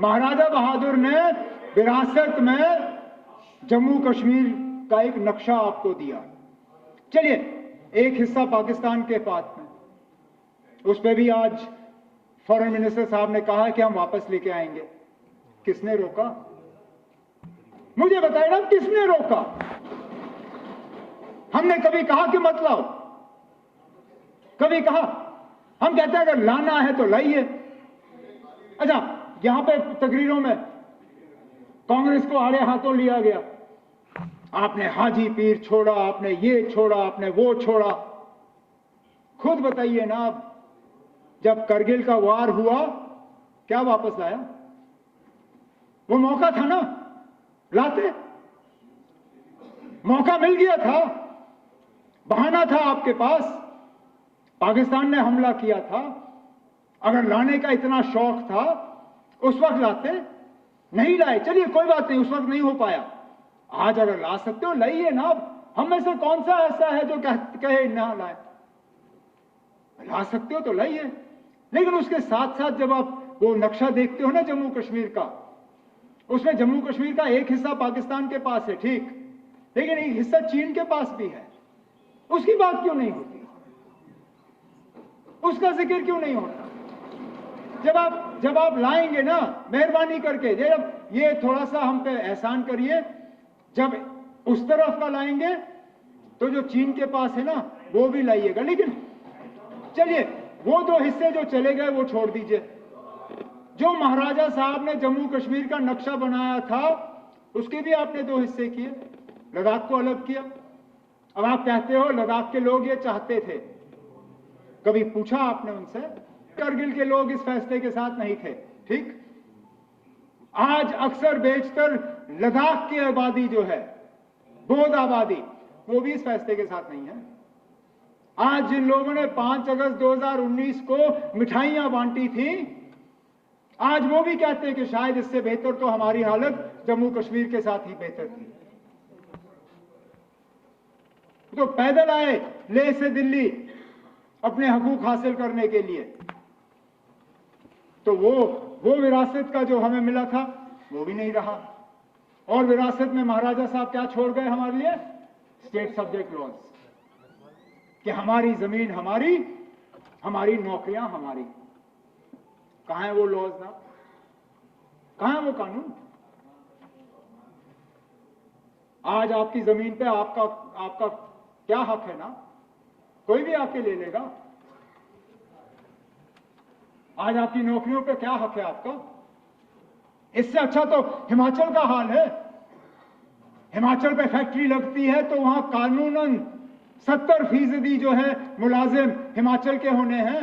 महाराजा बहादुर ने विरासत में जम्मू कश्मीर का एक नक्शा आपको दिया। चलिए, एक हिस्सा पाकिस्तान के पास में, उस पर भी आज फॉरेन मिनिस्टर साहब ने कहा कि हम वापस लेके आएंगे। किसने रोका? मुझे बताइए ना, किसने रोका? हमने कभी कहा कि मत लाओ? कभी कहा? हम कहते हैं अगर लाना है तो लाइए। अच्छा, यहां पे तकरीरों में कांग्रेस को आड़े हाथों लिया गया, आपने हाजी पीर छोड़ा, आपने ये छोड़ा, आपने वो छोड़ा। खुद बताइए ना, आप जब करगिल का वार हुआ क्या वापस लाया? वो मौका था ना, लाते। मौका मिल गया था, बहाना था आपके पास, पाकिस्तान ने हमला किया था। अगर लाने का इतना शौक था उस वक्त लाते, नहीं लाए। चलिए कोई बात नहीं, उस वक्त नहीं हो पाया। आज अगर ला सकते हो लाइए ना। हम में से कौन सा ऐसा है जो कहे ना लाए? ला सकते हो तो लाइए। लेकिन उसके साथ साथ जब आप वो नक्शा देखते हो ना जम्मू कश्मीर का, उसमें जम्मू कश्मीर का एक हिस्सा पाकिस्तान के पास है, ठीक, लेकिन एक हिस्सा चीन के पास भी है। उसकी बात क्यों नहीं होती? उसका जिक्र क्यों नहीं होता? जब आप लाएंगे ना, मेहरबानी करके, जब ये थोड़ा सा हम पे एहसान करिए, जब उस तरफ का लाएंगे तो जो चीन के पास है ना वो भी लाइएगा। लेकिन चलिए, वो दो हिस्से जो चले गए वो छोड़ दीजिए। जो महाराजा साहब ने जम्मू कश्मीर का नक्शा बनाया था उसके भी आपने दो हिस्से किए, लद्दाख को अलग किया। अब आप कहते हो लद्दाख के लोग ये चाहते थे। कभी पूछा आपने उनसे? करगिल के लोग इस फैसले के साथ नहीं थे, ठीक। आज अक्सर बेशतर लद्दाख की आबादी जो है, बौद्ध आबादी, वो भी इस फैसले के साथ नहीं है। आज जिन लोगों ने 5 अगस्त 2019 को मिठाइयां बांटी थी, आज वो भी कहते हैं कि शायद इससे बेहतर तो हमारी हालत जम्मू कश्मीर के साथ ही बेहतर थी। तो पैदल आए लेह से दिल्ली अपने हकूक हासिल करने के लिए, तो वो विरासत का जो हमें मिला था वो भी नहीं रहा। और विरासत में महाराजा साहब क्या छोड़ गए हमारे लिए? स्टेट सब्जेक्ट लॉज, कि हमारी जमीन हमारी, हमारी नौकरियां हमारी। कहां है वो लॉज ना? कहां है वो कानून? आज आपकी जमीन पे आपका क्या हक है ना? कोई भी आके ले लेगा। आज आपकी नौकरियों पे क्या हक है आपका? इससे अच्छा तो हिमाचल का हाल है। हिमाचल पे फैक्ट्री लगती है तो वहां कानूनन 70% जो है मुलाजिम हिमाचल के होने हैं।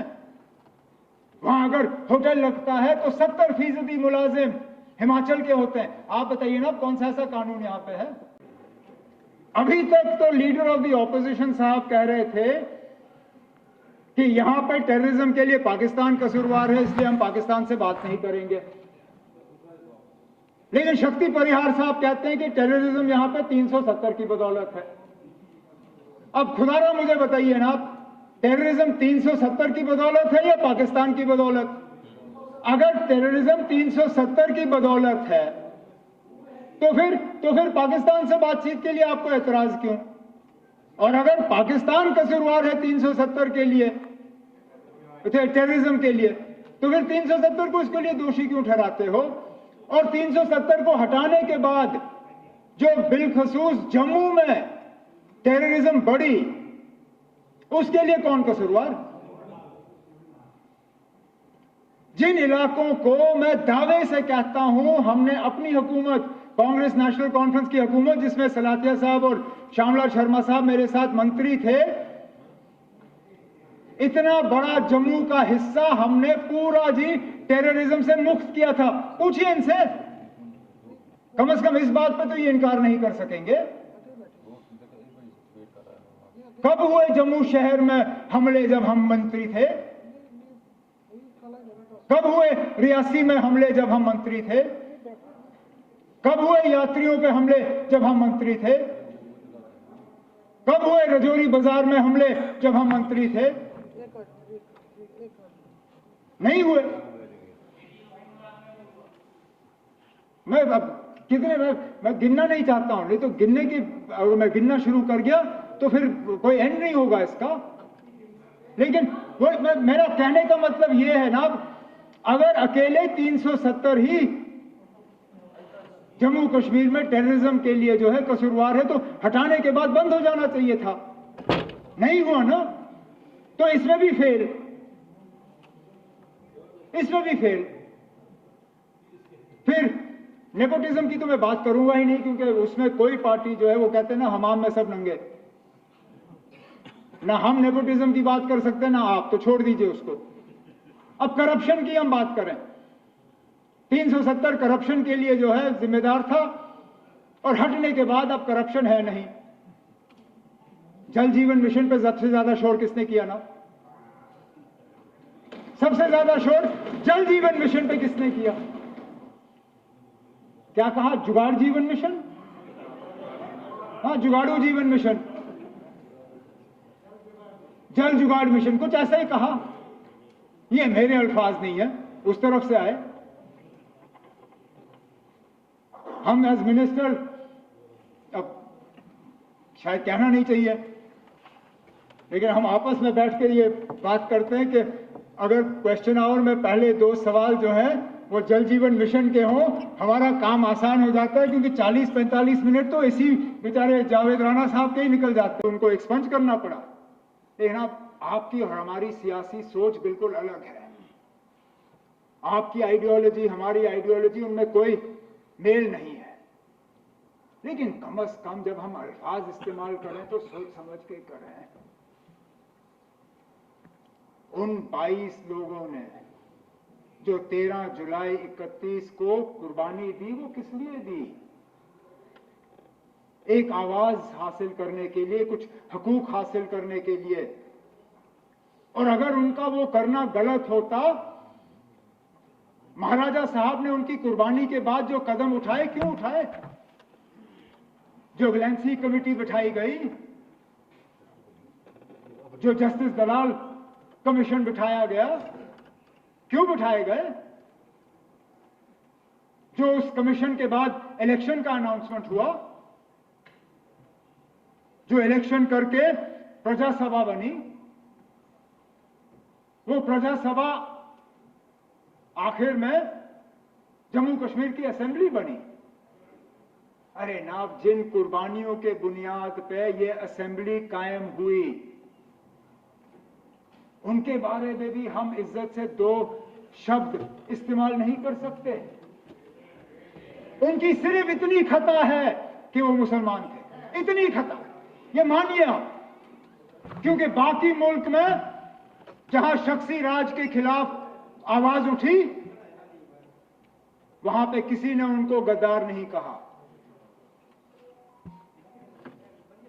वहां अगर होटल लगता है तो 70% मुलाजिम हिमाचल के होते हैं। आप बताइए ना, कौन सा ऐसा कानून यहां पे है? अभी तक तो लीडर ऑफ द ऑपोजिशन साहब कह रहे थे कि यहां पर टेररिज्म के लिए पाकिस्तान कसूरवार है, इसलिए हम पाकिस्तान से बात नहीं करेंगे। लेकिन शक्ति परिहार साहब कहते हैं कि टेररिज्म यहां पे 370 की बदौलत है। अब खुदारा मुझे बताइए ना, टेररिज्म 370 की बदौलत है या पाकिस्तान की बदौलत? अगर टेररिज्म 370 की बदौलत है तो फिर पाकिस्तान से बातचीत के लिए आपको एतराज क्यों? और अगर पाकिस्तान कसूरवार है 370 के लिए, टेररिज्म के लिए, तो फिर 370 को इसके लिए दोषी क्यों ठहराते हो? और 370 को हटाने के बाद जो बिलखसूस जम्मू में टेररिज्म बढ़ी, उसके लिए कौन कसूरवार? जिन इलाकों को मैं दावे से कहता हूं हमने अपनी हुकूमत, कांग्रेस नेशनल कॉन्फ्रेंस की हुकूमत, जिसमें सलातिया साहब और श्यामलाल शर्मा साहब मेरे साथ मंत्री थे, इतना बड़ा जम्मू का हिस्सा हमने पूरा जी टेररिज्म से मुक्त किया था। पूछिए इनसे, कम से कम इस बात पर तो ये इनकार नहीं कर सकेंगे। कब हुए जम्मू शहर में हमले जब हम मंत्री थे? कब हुए रियासी में हमले जब हम मंत्री थे? कब हुए यात्रियों पे हमले जब हम मंत्री थे? कब हुए रजौरी बाजार में हमले जब हम मंत्री थे? नहीं हुए। मैं अब कितने मैं गिनना नहीं चाहता हूं, नहीं तो गिनने की अगर मैं गिनना शुरू कर गया तो फिर कोई एंड नहीं होगा इसका। लेकिन वो मेरा कहने का मतलब ये है ना, अगर अकेले 370 ही जम्मू कश्मीर में टेररिज्म के लिए जो है कसूरवार है, तो हटाने के बाद बंद हो जाना चाहिए था। नहीं हुआ ना, तो इसमें भी फेल, इसमें भी फेल। फिर नेपोटिज्म की तो मैं बात करूंगा ही नहीं, क्योंकि उसमें कोई पार्टी जो है वो कहते हैं ना हमाम में सब नंगे, ना हम नेपोटिज्म की बात कर सकते हैं ना आप, तो छोड़ दीजिए उसको। अब करप्शन की हम बात करें, 370 करप्शन के लिए जो है जिम्मेदार था, और हटने के बाद अब करप्शन है नहीं। जल जीवन मिशन पे सबसे ज्यादा शोर किसने किया ना? सबसे ज्यादा शोर जल जीवन मिशन पे किसने किया? क्या कहा? जुगाड़ जीवन मिशन, हाँ जुगाड़ू जीवन मिशन, जल जुगाड़ मिशन, कुछ ऐसा ही कहा। ये मेरे अल्फाज नहीं है, उस तरफ से आए। हम एज मिनिस्टर, अब शायद कहना नहीं चाहिए, लेकिन हम आपस में बैठ कर ये बात करते हैं कि अगर क्वेश्चन आवर में पहले 2 सवाल जो है वो जल जीवन मिशन के हों, हमारा काम आसान हो जाता है, क्योंकि 40-45 मिनट तो इसी बेचारे जावेद राणा साहब के ही निकल जाते हैं, उनको एक्सपंज करना पड़ा। लेकिन आपकी और हमारी सियासी सोच बिल्कुल अलग है। आपकी आइडियोलॉजी, हमारी आइडियोलॉजी, उनमें कोई मेल नहीं है। लेकिन कम से कम जब हम अल्फाज इस्तेमाल करें तो सोच समझ के करें। उन 22 लोगों ने जो 13 जुलाई 31 को कुर्बानी दी, वो किस लिए दी? एक आवाज हासिल करने के लिए, कुछ हकूक हासिल करने के लिए। और अगर उनका वो करना गलत होता, महाराजा साहब ने उनकी कुर्बानी के बाद जो कदम उठाए, क्यों उठाए? जो विजिलेंस कमेटी बिठाई गई, जो जस्टिस दलाल कमीशन बिठाया गया, क्यों बिठाए गए? जो उस कमीशन के बाद इलेक्शन का अनाउंसमेंट हुआ, जो इलेक्शन करके प्रजा सभा बनी, वो प्रजा सभा आखिर में जम्मू कश्मीर की असेंबली बनी। अरे नाब, जिन कुर्बानियों के बुनियाद पे ये असेंबली कायम हुई, उनके बारे में भी हम इज्जत से 2 शब्द इस्तेमाल नहीं कर सकते। उनकी सिर्फ इतनी खता है कि वो मुसलमान थे, इतनी खता, ये मानिए आप। क्योंकि बाकी मुल्क में जहां शख्सी राज के खिलाफ आवाज उठी, वहां पे किसी ने उनको गद्दार नहीं कहा।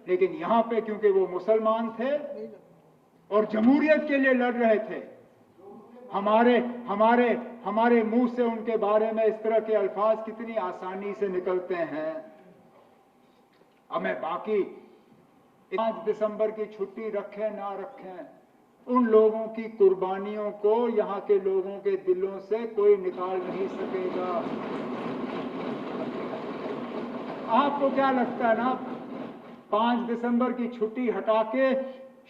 लेकिन यहां पे क्योंकि वो मुसलमान थे और जमहूरियत के लिए लड़ रहे थे, हमारे मुंह से उनके बारे में इस तरह के अल्फाज कितनी आसानी से निकलते हैं। अब मैं बाकी 5 दिसंबर की छुट्टी रखें ना रखें, उन लोगों की कुर्बानियों को यहां के लोगों के दिलों से कोई निकाल नहीं सकेगा। आपको क्या लगता है ना, 5 दिसंबर की छुट्टी हटा के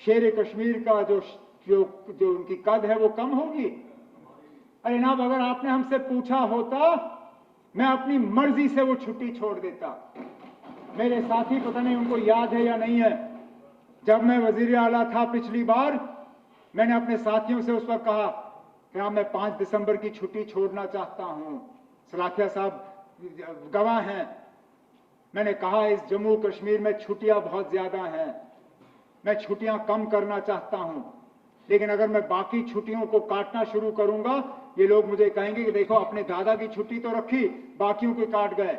शेर कश्मीर का जो उनकी कद है वो कम होगी? अरे नाब, अगर आपने हमसे पूछा होता, मैं अपनी मर्जी से वो छुट्टी छोड़ देता। मेरे साथी, पता नहीं उनको याद है या नहीं है, जब मैं वजीर आला था पिछली बार, मैंने अपने साथियों से उस वक्त कहा कि हाँ, मैं 5 दिसंबर की छुट्टी छोड़ना चाहता हूं। सलाखिया साहब गवाह हैं। मैंने कहा इस जम्मू कश्मीर में छुट्टियां बहुत ज्यादा हैं, मैं छुट्टियां कम करना चाहता हूं। लेकिन अगर मैं बाकी छुट्टियों को काटना शुरू करूंगा, ये लोग मुझे कहेंगे कि देखो, अपने दादा की छुट्टी तो रखी, बाकियों को काट गए।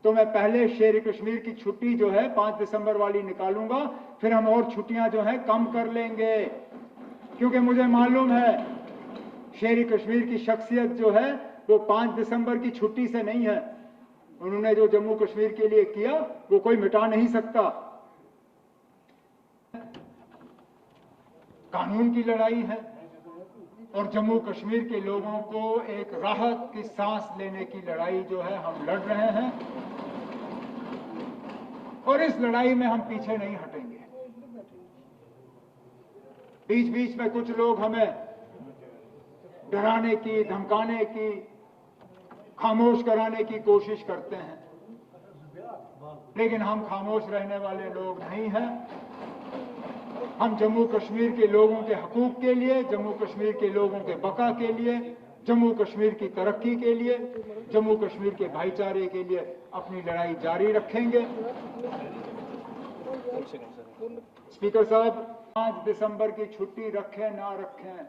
तो मैं पहले शेर कश्मीर की छुट्टी जो है 5 दिसंबर वाली निकालूंगा, फिर हम और छुट्टियां जो है कम कर लेंगे। क्योंकि मुझे मालूम है शेर कश्मीर की शख्सियत जो है वो 5 दिसंबर की छुट्टी से नहीं है। उन्होंने जो जम्मू कश्मीर के लिए किया वो कोई मिटा नहीं सकता। कानून की लड़ाई है, और जम्मू कश्मीर के लोगों को एक राहत की सांस लेने की लड़ाई जो है हम लड़ रहे हैं, और इस लड़ाई में हम पीछे नहीं हटेंगे। बीच बीच में कुछ लोग हमें डराने की, धमकाने की, खामोश कराने की कोशिश करते हैं, लेकिन हम खामोश रहने वाले लोग नहीं हैं। हम जम्मू कश्मीर के लोगों के हकूक के लिए, जम्मू कश्मीर के लोगों के बका के लिए, जम्मू कश्मीर की तरक्की के लिए, जम्मू कश्मीर के भाईचारे के लिए अपनी लड़ाई जारी रखेंगे। स्पीकर साहब, 5 दिसंबर की छुट्टी रखें ना रखें,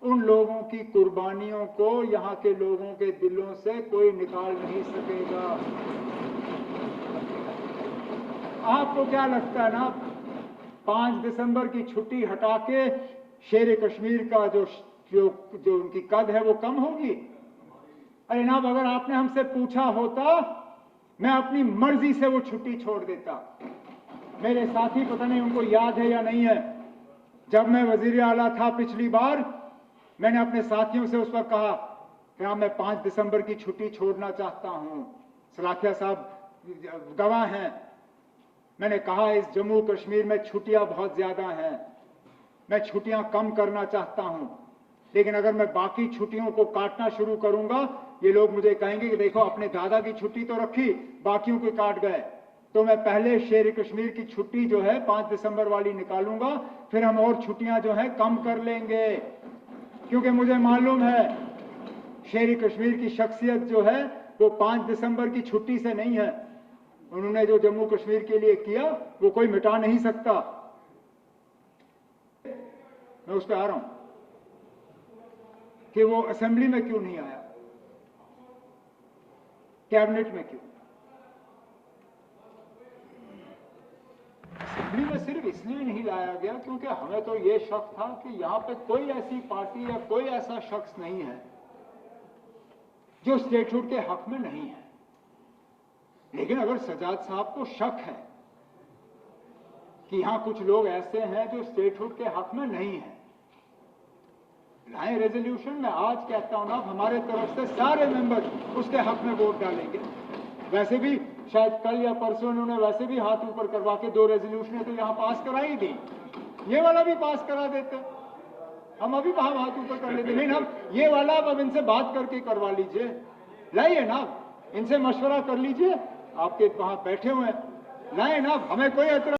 उन लोगों की कुर्बानियों को यहां के लोगों के दिलों से कोई निकाल नहीं सकेगा। आपको क्या लगता है ना, 5 दिसंबर की छुट्टी हटा के शेर कश्मीर का जो उनकी कद है वो कम होगी? अरे ना, अगर आपने हमसे पूछा होता, मैं अपनी मर्जी से वो छुट्टी छोड़ देता। मेरे साथी, पता नहीं उनको याद है या नहीं है, जब मैं वजीर आला था पिछली बार, मैंने अपने साथियों से उस वक्त कहा कि हाँ, मैं 5 दिसंबर की छुट्टी छोड़ना चाहता हूं। सलाखिया साहब गवाह हैं। मैंने कहा इस जम्मू कश्मीर में छुट्टियां बहुत ज्यादा हैं, मैं छुट्टियां कम करना चाहता हूं, लेकिन अगर मैं बाकी छुट्टियों को काटना शुरू करूंगा, ये लोग मुझे कहेंगे कि देखो अपने दादा की छुट्टी तो रखी, बाकियों के काट गए। तो मैं पहले शेर कश्मीर की छुट्टी जो है 5 दिसंबर वाली निकालूंगा, फिर हम और छुट्टियां जो है कम कर लेंगे, क्योंकि मुझे मालूम है शेर कश्मीर की शख्सियत जो है वो 5 दिसंबर की छुट्टी से नहीं है। उन्होंने जो जम्मू कश्मीर के लिए किया वो कोई मिटा नहीं सकता। मैं उस पर आ रहा हूं कि वो असेंबली में क्यों नहीं आया, कैबिनेट में क्यों? असेंबली में सिर्फ इसलिए नहीं लाया गया क्योंकि हमें तो ये शक था कि यहां पे कोई ऐसी पार्टी या कोई ऐसा शख्स नहीं है जो स्टेटहुड के हक में नहीं है। लेकिन अगर सजाद साहब को शक है कि यहां कुछ लोग ऐसे हैं जो स्टेटहुड के हक में नहीं है, लाएं रेजोल्यूशन। में आज कहता हूं ना, हमारे तरफ से सारे मेंबर उसके हक में वोट डालेंगे। वैसे भी शायद कल या परसों उन्होंने वैसे भी हाथ ऊपर करवा के 2 रेजोल्यूशन तो यहां पास कराई दी, ये वाला भी पास करा देते, हम अभी वहां हाथ ऊपर कर लेते। नहीं ना, ये वाला अब इनसे बात करके करवा लीजिए, लाइए ना, इनसे मशवरा कर लीजिए, आपके वहां बैठे हुए हैं, लाए ना, हमें कोई एतराज